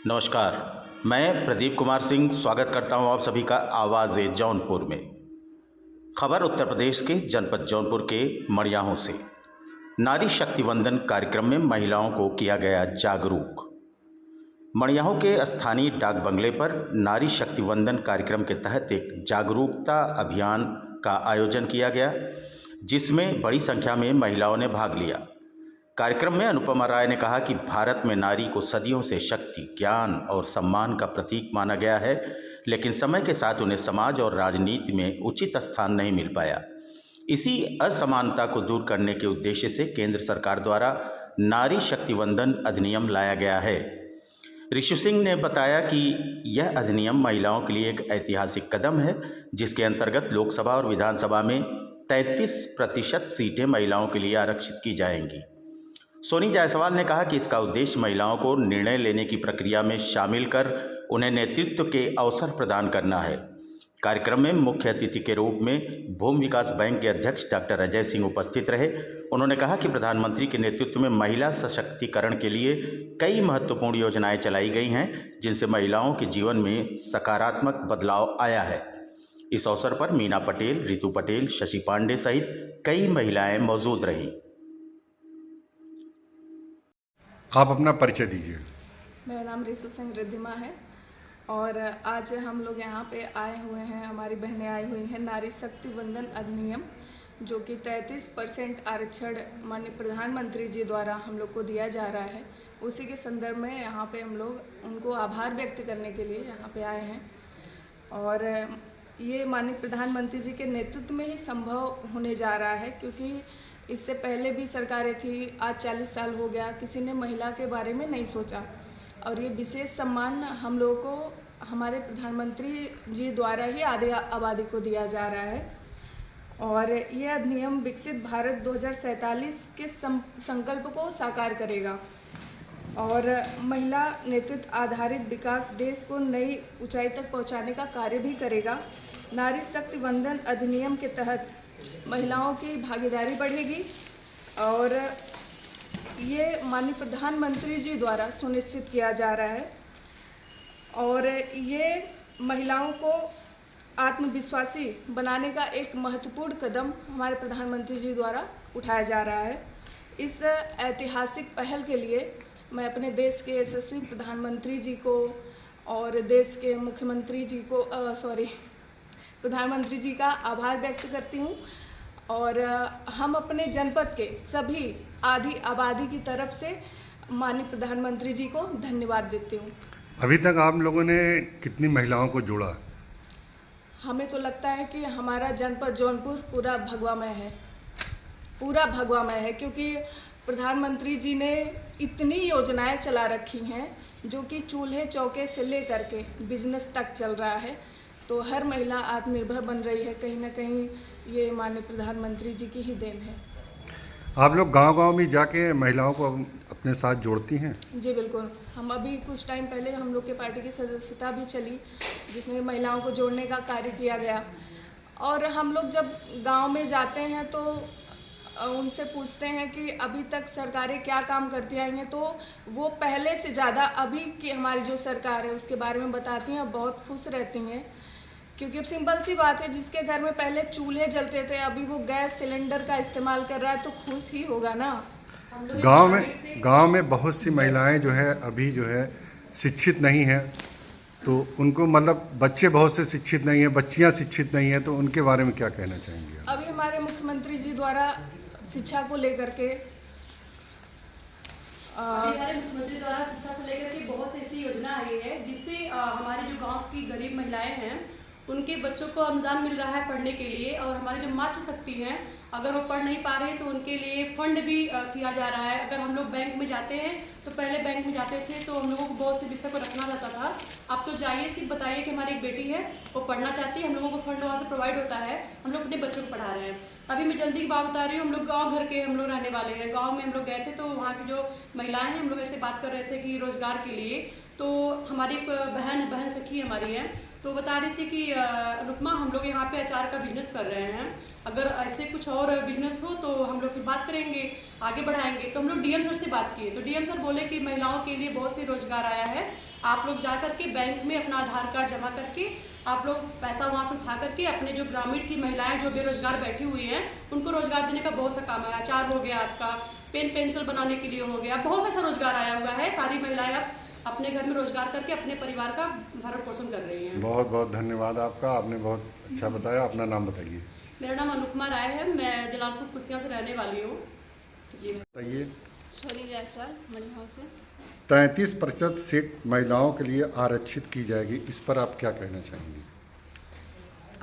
नमस्कार। मैं प्रदीप कुमार सिंह स्वागत करता हूं आप सभी का आवाज़ जौनपुर में। खबर उत्तर प्रदेश के जनपद जौनपुर के मड़ियाहों से। नारी शक्ति वंदन कार्यक्रम में महिलाओं को किया गया जागरूक। मड़ियाहों के स्थानीय डाक बंगले पर नारी शक्ति वंदन कार्यक्रम के तहत एक जागरूकता अभियान का आयोजन किया गया, जिसमें बड़ी संख्या में महिलाओं ने भाग लिया। कार्यक्रम में अनुपमा राय ने कहा कि भारत में नारी को सदियों से शक्ति, ज्ञान और सम्मान का प्रतीक माना गया है, लेकिन समय के साथ उन्हें समाज और राजनीति में उचित स्थान नहीं मिल पाया। इसी असमानता को दूर करने के उद्देश्य से केंद्र सरकार द्वारा नारी शक्ति वंदन अधिनियम लाया गया है। ऋषि सिंह ने बताया कि यह अधिनियम महिलाओं के लिए एक ऐतिहासिक कदम है, जिसके अंतर्गत लोकसभा और विधानसभा में 33% सीटें महिलाओं के लिए आरक्षित की जाएंगी। सोनी जायसवाल ने कहा कि इसका उद्देश्य महिलाओं को निर्णय लेने की प्रक्रिया में शामिल कर उन्हें नेतृत्व के अवसर प्रदान करना है। कार्यक्रम में मुख्य अतिथि के रूप में भूमि विकास बैंक के अध्यक्ष डॉक्टर अजय सिंह उपस्थित रहे। उन्होंने कहा कि प्रधानमंत्री के नेतृत्व में महिला सशक्तिकरण के लिए कई महत्वपूर्ण योजनाएं चलाई गई हैं, जिनसे महिलाओं के जीवन में सकारात्मक बदलाव आया है। इस अवसर पर मीना पटेल, रितु पटेल, शशि पांडे सहित कई महिलाएं मौजूद रहीं। आप अपना परिचय दीजिए। मेरा नाम ऋषि सिंह रिद्धिमा है और आज हम लोग यहाँ पे आए हुए हैं, हमारी बहनें आई हुई हैं नारी शक्ति वंदन अधिनियम, जो कि 33% आरक्षण माननीय प्रधानमंत्री जी द्वारा हम लोग को दिया जा रहा है। उसी के संदर्भ में यहाँ पे हम लोग उनको आभार व्यक्त करने के लिए यहाँ पे आए हैं। और ये माननीय प्रधानमंत्री जी के नेतृत्व में ही संभव होने जा रहा है, क्योंकि इससे पहले भी सरकारें थी, आज 40 साल हो गया, किसी ने महिला के बारे में नहीं सोचा। और ये विशेष सम्मान हम लोगों को हमारे प्रधानमंत्री जी द्वारा ही आधी आबादी को दिया जा रहा है। और ये अधिनियम विकसित भारत 2047 के संकल्प को साकार करेगा और महिला नेतृत्व आधारित विकास देश को नई ऊंचाई तक पहुंचाने का कार्य भी करेगा। नारी शक्ति वंदन अधिनियम के तहत महिलाओं की भागीदारी बढ़ेगी और ये माननीय प्रधानमंत्री जी द्वारा सुनिश्चित किया जा रहा है। और ये महिलाओं को आत्मविश्वासी बनाने का एक महत्वपूर्ण कदम हमारे प्रधानमंत्री जी द्वारा उठाया जा रहा है। इस ऐतिहासिक पहल के लिए मैं अपने देश के यशस्वी प्रधानमंत्री जी को और देश के मुख्यमंत्री जी को प्रधानमंत्री जी का आभार व्यक्त करती हूँ। और हम अपने जनपद के सभी आधी आबादी की तरफ से माननीय प्रधानमंत्री जी को धन्यवाद देती हूँ। अभी तक आप लोगों ने कितनी महिलाओं को जोड़ा? हमें तो लगता है कि हमारा जनपद जौनपुर पूरा भगवामय है, क्योंकि प्रधानमंत्री जी ने इतनी योजनाएं चला रखी हैं जो कि चूल्हे चौके से लेकर के बिजनेस तक चल रहा है। तो हर महिला आत्मनिर्भर बन रही है, कहीं ना कहीं ये माननीय प्रधानमंत्री जी की ही देन है। आप लोग गांव-गांव में जाके महिलाओं को अपने साथ जोड़ती हैं? जी बिल्कुल। हम अभी कुछ टाइम पहले हम लोग के पार्टी की सदस्यता भी चली, जिसमें महिलाओं को जोड़ने का कार्य किया गया। और हम लोग जब गांव में जाते हैं तो उनसे पूछते हैं कि अभी तक सरकारें क्या काम करती आई हैं, तो वो पहले से ज़्यादा अभी की हमारी जो सरकार है उसके बारे में बताती हैं, बहुत खुश रहती हैं। क्योंकि अब सिंपल सी बात है, जिसके घर में पहले चूल्हे जलते थे अभी वो गैस सिलेंडर का इस्तेमाल कर रहा है तो खुश ही होगा ना। गांव में बहुत सी महिलाएं जो है अभी जो है शिक्षित नहीं हैं, तो उनको मतलब बच्चे बहुत से शिक्षित नहीं हैं, बच्चियां शिक्षित नहीं हैं, तो उनके बारे में क्या कहना चाहेंगे? अभी हमारे मुख्यमंत्री जी द्वारा शिक्षा को लेकर के शिक्षा से लेकर के बहुत सी ऐसी योजना आई है जिससे हमारे जो गांव की गरीब महिलाएं हैं उनके बच्चों को अनुदान मिल रहा है पढ़ने के लिए। और हमारी जो मातृशक्ति हैं, अगर वो पढ़ नहीं पा रहे तो उनके लिए फंड भी किया जा रहा है। अगर हम लोग बैंक में जाते हैं तो पहले बैंक में जाते थे तो हम लोगों को बहुत से विषय को रखना रहता था। अब तो जाइए सिर्फ बताइए कि हमारी एक बेटी है, वो पढ़ना चाहती है, हम लोगों को फंड वहाँ से प्रोवाइड होता है, हम लोग अपने बच्चों को पढ़ा रहे हैं। अभी मैं जल्दी की बात बता रही हूँ, हम लोग गाँव घर के हम लोग रहने वाले हैं। गाँव में हम लोग गए थे तो वहाँ की जो महिलाएं हैं, हम लोग ऐसे बात कर रहे थे कि रोजगार के लिए तो हमारी एक बहन सखी हमारी है, तो बता रही थी कि अनुपमा, हम लोग यहाँ पे अचार का बिजनेस कर रहे हैं, अगर ऐसे कुछ और बिजनेस हो तो हम लोग फिर बात करेंगे, आगे बढ़ाएंगे। तो हम लोग डीएम सर से बात किए, तो डीएम सर बोले कि महिलाओं के लिए बहुत से रोजगार आया है, आप लोग जा करके बैंक में अपना आधार कार्ड जमा करके आप लोग पैसा वहाँ से उठा करके अपने जो ग्रामीण की महिलाएं जो बेरोजगार बैठी हुई हैं उनको रोजगार देने का बहुत सा काम है। अचार हो गया, आपका पेन पेंसिल बनाने के लिए हो गया, बहुत सा रोजगार आया हुआ है। सारी महिलाएं अब अपने घर में रोजगार करके अपने परिवार का भरण पोषण कर रही हैं। बहुत बहुत धन्यवाद आपका, आपने बहुत अच्छा बताया। अपना नाम बताइए। मेरा नाम अनुपमा राय है, मैं जलालपुर कुसिया से रहने वाली हूँ जी। बताइए। सोनी जायसवाल मणिहाउ से। 33% सीट महिलाओं के लिए आरक्षित की जाएगी, इस पर आप क्या कहना चाहेंगे?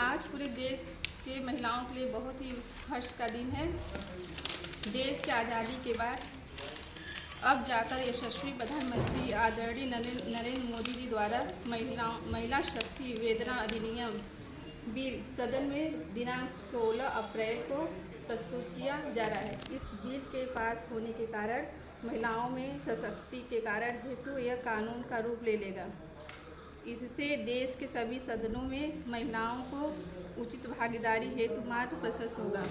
आज पूरे देश के महिलाओं के लिए बहुत ही हर्ष का दिन है। देश की आज़ादी के बाद अब जाकर यशस्वी प्रधानमंत्री आदरणीय नरेंद्र मोदी जी द्वारा महिला शक्ति वेतन अधिनियम बिल सदन में दिनांक 16 अप्रैल को प्रस्तुत किया जा रहा है। इस बिल के पास होने के कारण महिलाओं में सशक्ति के कारण हेतु यह कानून का रूप ले लेगा। इससे देश के सभी सदनों में महिलाओं को उचित भागीदारी हेतु मार्ग प्रशस्त होगा।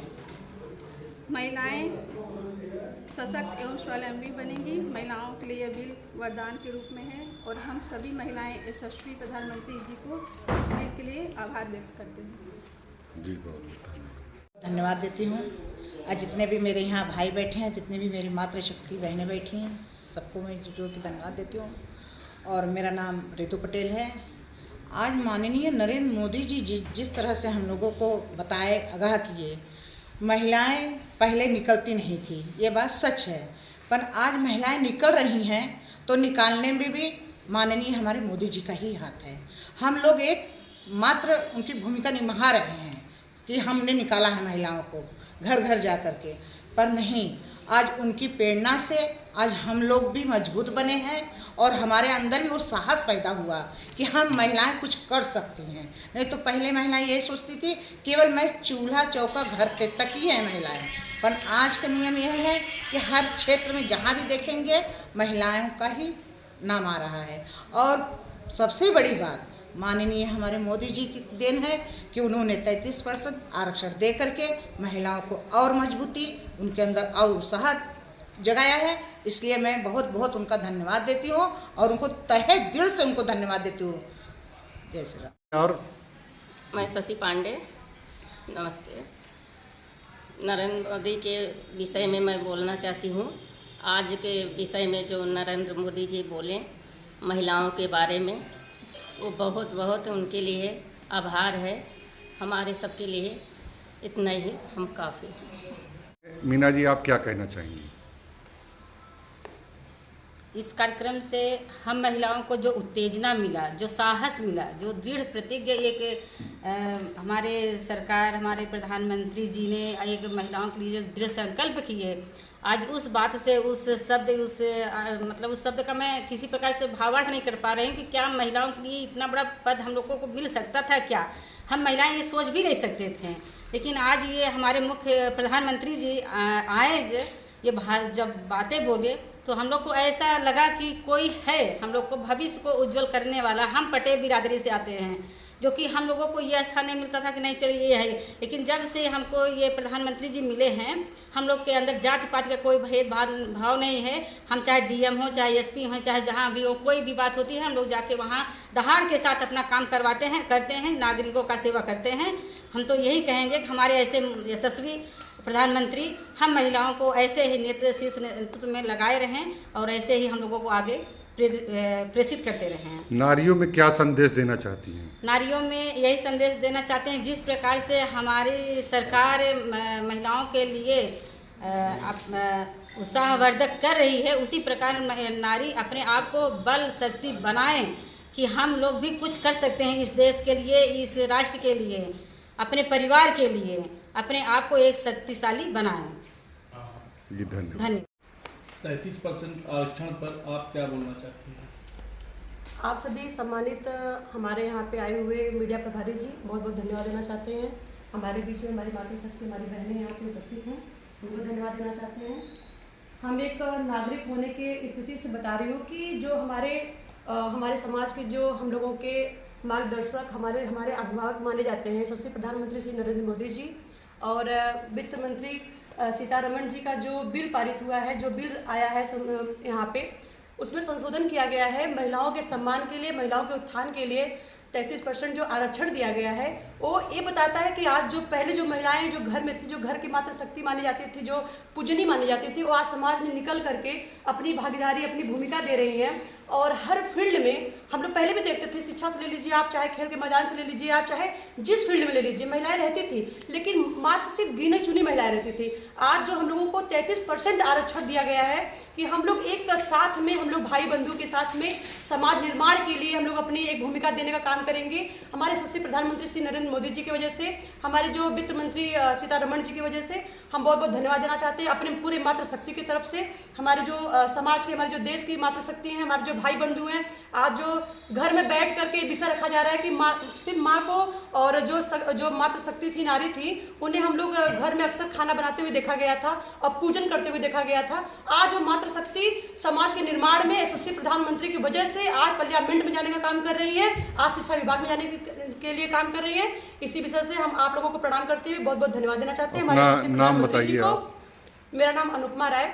महिलाएं सशक्त एवं स्वावलंबी बनेंगी। महिलाओं के लिए यह बिल वरदान के रूप में है और हम सभी महिलाएं यशस्वी प्रधानमंत्री जी को इस बिल के लिए आभार व्यक्त करते हैं। जी बहुत धन्यवाद। धन्यवाद देती हूँ। आज जितने भी मेरे यहाँ भाई बैठे हैं, जितने भी मेरी मातृशक्ति बहनें बैठी हैं, सबको मैं जोड़ के धन्यवाद देती हूँ। और मेरा नाम रितु पटेल है। आज माननीय नरेंद्र मोदी जी जिस तरह से हम लोगों को बताए, आगाह किए, महिलाएं पहले निकलती नहीं थी, ये बात सच है, पर आज महिलाएं निकल रही हैं तो निकालने में भी माननीय हमारे मोदी जी का ही हाथ है। हम लोग एक मात्र उनकी भूमिका निभा रहे हैं कि हमने निकाला है महिलाओं को घर घर जा कर के, पर नहीं, आज उनकी प्रेरणा से आज हम लोग भी मजबूत बने हैं और हमारे अंदर भी वो साहस पैदा हुआ कि हम महिलाएं कुछ कर सकती हैं। नहीं तो पहले महिलाएं यही सोचती थी केवल मैं चूल्हा चौका घर तक ही है महिलाएं, पर आज का नियम यह है कि हर क्षेत्र में जहाँ भी देखेंगे महिलाओं का ही नाम आ रहा है। और सबसे बड़ी बात माननीय हमारे मोदी जी की देन है कि उन्होंने 33% आरक्षण दे करके महिलाओं को और मजबूती, उनके अंदर और उत्साह जगाया है। इसलिए मैं बहुत बहुत उनका धन्यवाद देती हूँ और उनको तहे दिल से उनको धन्यवाद देती हूँ। जय श्री राम। और मैं शशि पांडे, नमस्ते। नरेंद्र मोदी के विषय में मैं बोलना चाहती हूँ। आज के विषय में जो नरेंद्र मोदी जी बोले महिलाओं के बारे में, वो बहुत बहुत उनके लिए आभार है। हमारे सबके लिए इतना ही हम काफ़ी हैं। मीना जी, आप क्या कहना चाहेंगी? इस कार्यक्रम से हम महिलाओं को जो उत्तेजना मिला, जो साहस मिला, जो दृढ़ प्रतिज्ञा एक हमारे सरकार, हमारे प्रधानमंत्री जी ने एक महिलाओं के लिए जो दृढ़ संकल्प किए, आज उस बात से उस शब्द का मैं किसी प्रकार से भावार्थ नहीं कर पा रही हूँ कि क्या महिलाओं के लिए इतना बड़ा पद हम लोगों को मिल सकता था क्या? हम महिलाएं ये सोच भी नहीं सकते थे। लेकिन आज ये हमारे मुख्य प्रधानमंत्री जी आए, ये जब बातें बोले तो हम लोग को ऐसा लगा कि कोई है हम लोग को भविष्य को उज्जवल करने वाला। हम पटेल बिरादरी से आते हैं, जो कि हम लोगों को ये स्थान नहीं मिलता था कि नहीं चलिए ये है। लेकिन जब से हमको ये प्रधानमंत्री जी मिले हैं, हम लोग के अंदर जाति पाति का कोई भेदभाव नहीं है। हम चाहे डीएम हो, चाहे एसपी हो, चाहे जहाँ भी हो, कोई भी बात होती है हम लोग जाके वहाँ दहाड़ के साथ अपना काम करते हैं, नागरिकों का सेवा करते हैं। हम तो यही कहेंगे कि हमारे ऐसे यशस्वी प्रधानमंत्री हम महिलाओं को ऐसे ही नेतृत्व में लगाए रहें और ऐसे ही हम लोगों को आगे प्रेषित करते रहें। नारियों में क्या संदेश देना चाहती हैं? नारियों में यही संदेश देना चाहते हैं, जिस प्रकार से हमारी सरकार महिलाओं के लिए उत्साहवर्धक कर रही है, उसी प्रकार नारी अपने आप को बल शक्ति बनाएं कि हम लोग भी कुछ कर सकते हैं इस देश के लिए, इस राष्ट्र के लिए, अपने परिवार के लिए, अपने आप को एक शक्तिशाली बनाएं। धन्यवाद। 33% आरक्षण पर आप क्या बोलना चाहती हैं? आप सभी सम्मानित हमारे यहाँ पे आए हुए मीडिया प्रभारी जी, बहुत बहुत धन्यवाद देना चाहते हैं। हमारे बीच में हमारी मातृशक्ति, हमारी बहनें यहाँ पे उपस्थित हैं, उनको धन्यवाद देना चाहते हैं। हम एक नागरिक होने के स्थिति से बता रही हूँ कि जो हमारे हमारे समाज के जो हम लोगों के मार्गदर्शक हमारे अभिभावक माने जाते हैं यशस्वी प्रधानमंत्री श्री नरेंद्र मोदी जी और वित्त मंत्री सीतारमण जी का जो बिल पारित हुआ है, जो बिल आया है यहाँ पे, उसमें संशोधन किया गया है महिलाओं के सम्मान के लिए, महिलाओं के उत्थान के लिए 33% जो आरक्षण दिया गया है वो ये बताता है कि आज जो पहले जो महिलाएं जो घर में थी, जो घर की मात्र शक्ति मानी जाती थी, जो पूजनीय मानी जाती थी, वो आज समाज में निकल करके अपनी भागीदारी, अपनी भूमिका दे रही हैं। और हर फील्ड में हम लोग पहले भी देखते थे, शिक्षा से ले लीजिए आप, चाहे खेल के मैदान से ले लीजिए आप, चाहे जिस फील्ड में ले लीजिए, महिलाएं रहती थी, लेकिन मात्र सिर्फ गिनी चुनी महिलाएं रहती थी। आज जो हम लोगों को 33% आरक्षण दिया गया है कि हम लोग एक साथ में, हम लोग भाई बंधु के साथ में समाज निर्माण के लिए हम लोग अपनी एक भूमिका देने का काम करेंगे। हमारे यशस्वी प्रधानमंत्री श्री नरेंद्र मोदी जी की वजह से, हमारे जो वित्त मंत्री सीतारमण जी की वजह से हम बहुत बहुत धन्यवाद देना चाहते हैं अपने पूरे मातृशक्ति की तरफ से। हमारे जो समाज के, हमारे जो देश की मातृशक्ति है, हमारे जो भाई बंधु हैं, आज जो घर में बैठ करके विषय रखा जा रहा है कि माँ, सिर्फ माँ को और जो मातृशक्ति थी, नारी थी, उन्हें हम लोग घर में अक्सर खाना बनाते हुए देखा गया था और पूजन करते हुए देखा गया था। आज वो मातृशक्ति समाज के निर्माण में यशस्वी प्रधानमंत्री की वजह से आज पार्लियामेंट में जाने का काम कर रही है, आज शिक्षा विभाग में जाने के लिए काम कर रही है। इसी विषय से हम आप लोगों को प्रणाम करते हुए बहुत बहुत धन्यवाद देना चाहते हैं हमारे यशस्वी प्रधानमंत्री जी को। मेरा नाम अनुपमा राय।